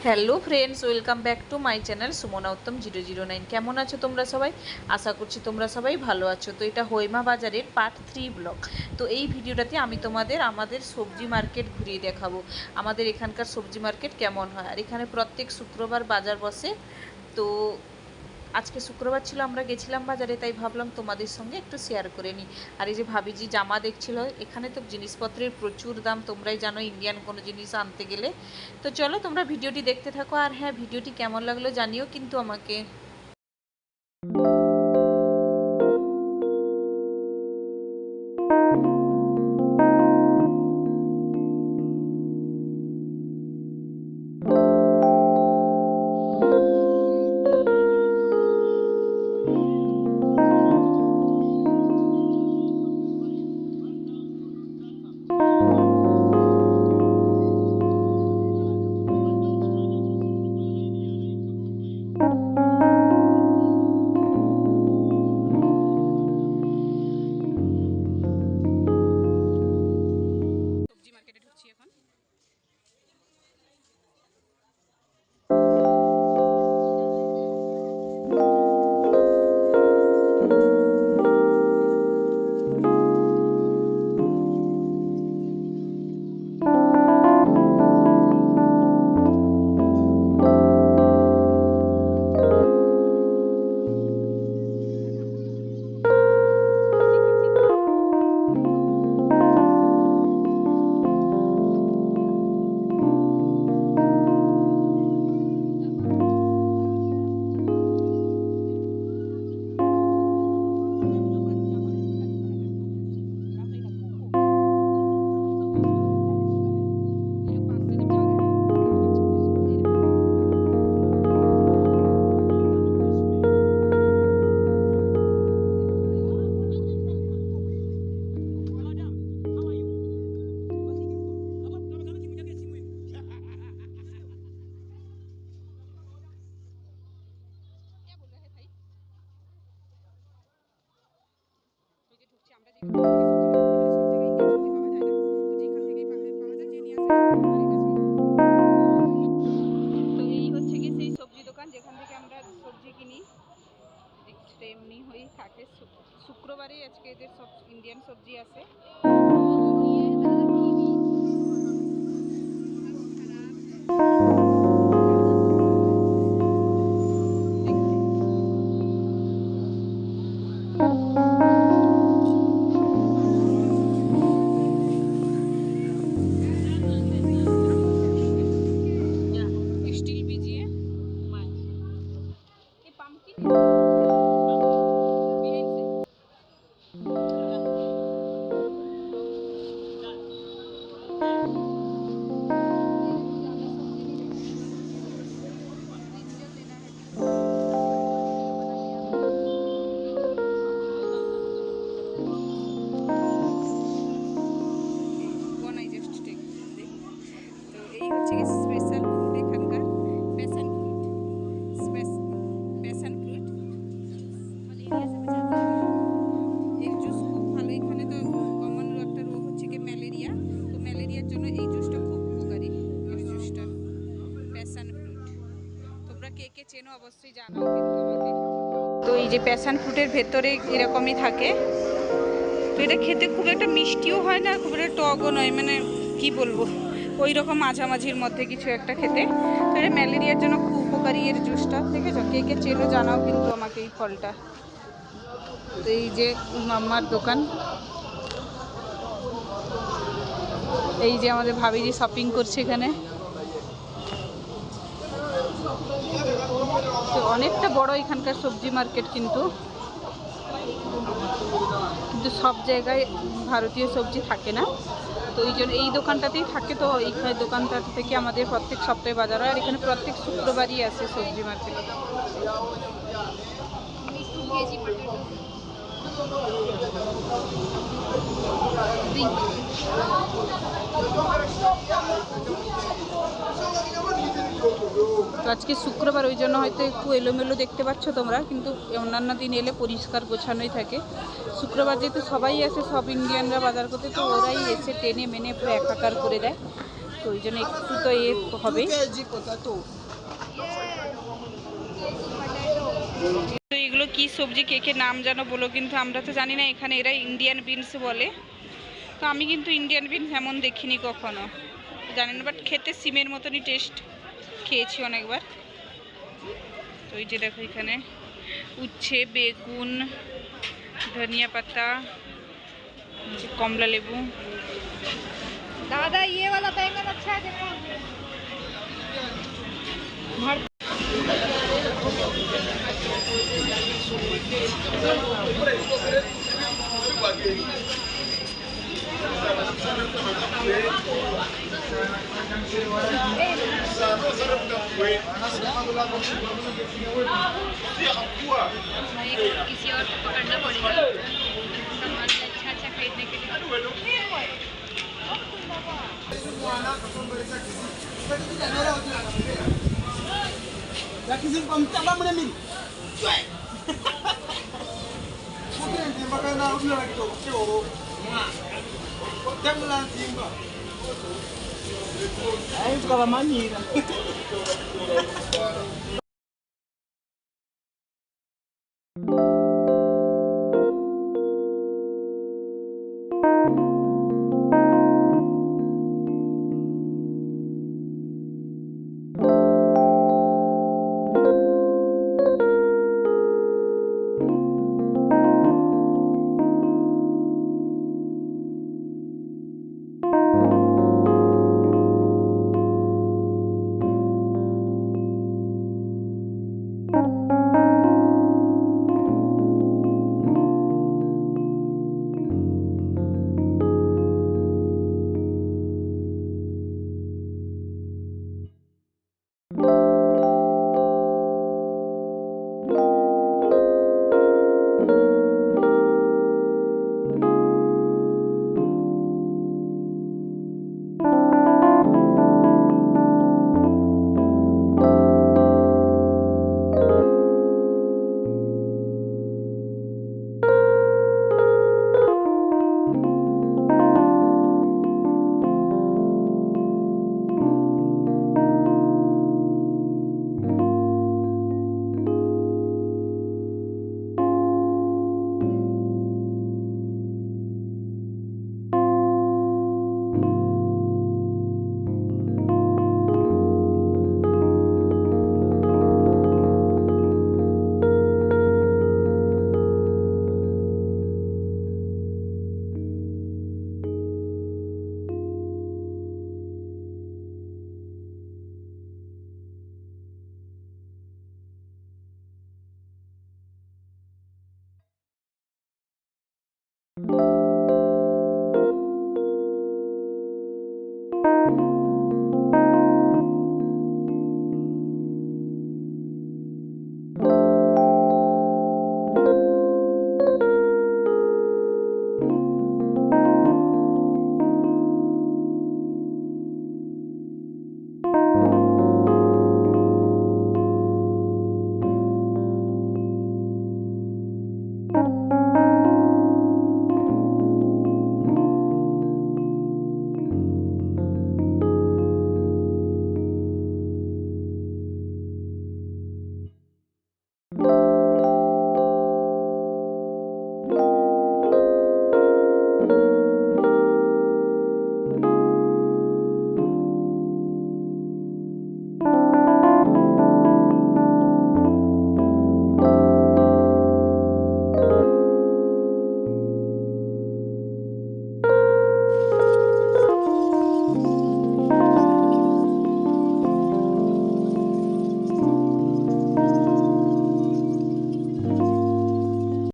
Hello friends, welcome back to my channel Sumana Uttam 009। কেমন আছো তোমরা সবাই? আশা করছি তোমরা সবাই ভালো আছো। তো এটা হৈমা বাজারের পার্ট 3 ব্লগ। তো এই ভিডিওটাতে আমি তোমাদের আমাদের সবজি মার্কেট ঘুরিয়ে দেখাবো, আমাদের এখানকার সবজি মার্কেট কেমন হয়। আর এখানে প্রত্যেক শুক্রবার বাজার বসে। তো আজকে শুক্রবার ছিল, আমরা গেছিলাম বাজারে, তাই ভাবলাম তোমাদের সঙ্গে একটু শেয়ার করে নিই। আর এই যে ভাবিজি জামা দেখছিল, এখানে তো জিনিসপত্রের প্রচুর দাম, তোমরাই জানো ইন্ডিয়ান কোনো জিনিস আনতে গেলে। তো চলো তোমরা ভিডিওটি দেখতে থাকো। আর হ্যাঁ, ভিডিওটি কেমন লাগলো জানিও কিন্তু আমাকে। সবজি মার্কেটে ঢুকছি এখন। আমরা যেখান থেকে সবজি বানাতে পারি, সব জায়গায় ইন্ডিয়ান সবজি পাওয়া যায় না, তো যেখান থেকেই পাওয়া যায় যে নিয়ে আসে বাড়ির কাছে। তো এই হচ্ছে কি সেই সবজি দোকান যেখান থেকে আমরা সবজি কিনি। দেখতে এমনি হয়েই থাকে, শুক্রবারে আজকে এদের সব ইন্ডিয়ান সবজি আসে। স্টিল ভিজিয়ে এই পামকিন বনাই জাস্ট টেক। তো এই হচ্ছে কি স্পেশাল ফুড এখানকার, প্যাশন ফ্রুট। প্যাশন ফ্রুট এর জুস খুব ভালো। এখানে তো কমন একটা রোগ হচ্ছে কি ম্যালেরিয়া, তো ম্যালেরিয়ার জন্য এই জুসটা খুব উপকারী। এই জুসটা প্যাশন ফ্রুট, তোমরা কে কে চেনো অবশ্যই জানাও কিন্তু আমাকে। তো এই যে প্যাশন ফ্রুটের ভেতরে এরকমই থাকে। তো এটা খেতে খুব একটা মিষ্টিও হয় না, খুব একটা টকও নয়, মানে কি বলবো, ওই রকম মাঝামাঝির মধ্যে কিছু একটা খেতে। তো এটা ম্যালেরিয়ার জন্য খুব উপকারী এর জুসটা। দেখেছো, কে কে চেনো জানাও কিন্তু আমাকে এই ফলটা। তো এই যে মাম্মার দোকান, এই যে আমাদের ভাবিজি শপিং করছে এখানে। তো অনেকটা বড় এখানকার সবজি মার্কেট, কিন্তু সব জায়গায় ভারতীয় সবজি থাকে না, তো এই জন্য এই দোকানটাতেই থাকে। তো এই দোকানটা থেকে আমাদের প্রত্যেক সপ্তাহে বাজার হয়, আর এখানে প্রত্যেক শুক্রবারই আসে সবজি মার্কেট। তো আজকে শুক্রবার, ওই জন্য হয়তো একটু এলোমেলো দেখতে পাচ্ছ তোমরা, কিন্তু অন্যান্য দিন এলে পরিষ্কার গোছানোই থাকে। শুক্রবার যেহেতু সবাই আসে, সব ইন্ডিয়ানরা বাজার করতে, তো ওরাই এসে টেনে মেনে পুরো একাকার করে দেয়। তো ওই জন্য একটু তো এ হবে। তো এগুলো কি সবজি, কে কে নাম জানো বলো, কিন্তু আমরা তো জানি না, এখানে এরা ইন্ডিয়ান বিনস বলে। তো আমি কিন্তু ইন্ডিয়ান বিনস এমন দেখিনি কখনো, জানি না, বাট খেতে সিমের মতনই টেস্ট, খেয়েছি অনেকবার। তো এই যে দেখো এখানে উচ্ছে, বেগুন, ধনিয়া পাতা, কমলা লেবু। দাদা ইয়ে वाला बैंगन अच्छा है देखो। किसी और को पकड़ना पड़ेगा सामान अच्छा अच्छा खरीदने के लिए। you